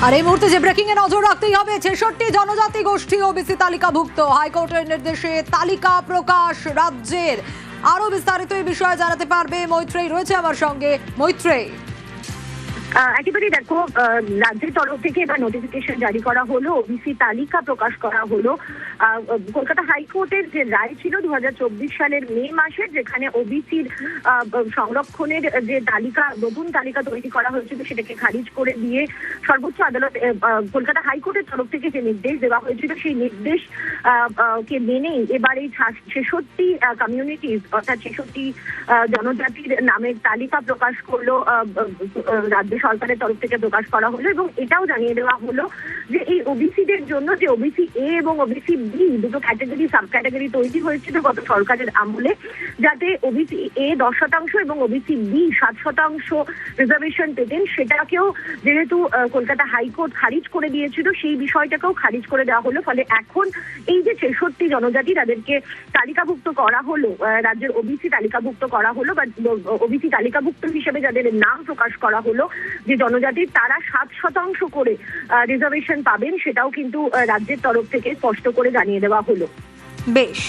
আর এই মুহূর্তে যে ব্রেকিং এ নজর রাখতেই হবে, 66 জনজাতি গোষ্ঠী ওবিসি তালিকাভুক্ত। হাইকোর্টের নির্দেশে তালিকা প্রকাশ রাজ্যের। আরো বিস্তারিত এই বিষয়ে জানাতে পারবে মৈত্রেয়ী, রয়েছে আমার সঙ্গে। মৈত্রেয়ী, একেবারে দেখো, রাজ্যের তরফ থেকে এবার নোটিফিকেশন জারি করা হলো, ওবিসি তালিকা প্রকাশ করা হলো। কলকাতা হাইকোর্টের যে রায় ছিল 2024 সালের মে মাসের, যেখানে ওবিসির সংরক্ষণের যে তালিকা, নতুন তালিকা তৈরি করা হয়েছিল, সেটাকে খারিজ করে দিয়ে সর্বোচ্চ আদালত কলকাতা হাইকোর্টের তরফ থেকে যে নির্দেশ দেওয়া হয়েছিল, সেই নির্দেশ কে মেনেই এবার এই 66 কমিউনিটিজ অর্থাৎ 66 জনজাতির নামের তালিকা প্রকাশ করলো, রাজ্য সরকারের তরফ থেকে প্রকাশ করা হলো। এবং এটাও জানিয়ে দেওয়া হলো যে এই ওবিসিদের জন্য যে ওবিসি এ এবং ওবিসি বি দুটো ক্যাটাগরি, সাব ক্যাটাগরি তৈরি হয়েছিল গত সরকারের আমলে, যাতে ওবিসি এ 10% এবং ওবিসি বি 7% রিজার্ভেশন পেতেন, সেটাকেও যেহেতু কলকাতা হাইকোর্ট খারিজ করে দিয়েছিল, সেই বিষয়টাকেও খারিজ করে দেওয়া হলো। ফলে এখন এই যে 66 জনজাতি, তাদেরকে তালিকাভুক্ত করা হলো, রাজ্যের ওবিসি তালিকাভুক্ত করা হলো, বা ওবিসি তালিকাভুক্ত হিসেবে যাদের নাম প্রকাশ করা হলো, যে জনজাতির তারা 7% করে রিজার্ভেশন পাবেন, সেটাও কিন্তু রাজ্যের তরফ থেকে স্পষ্ট করে জানিয়ে দেওয়া হলো। বেশ।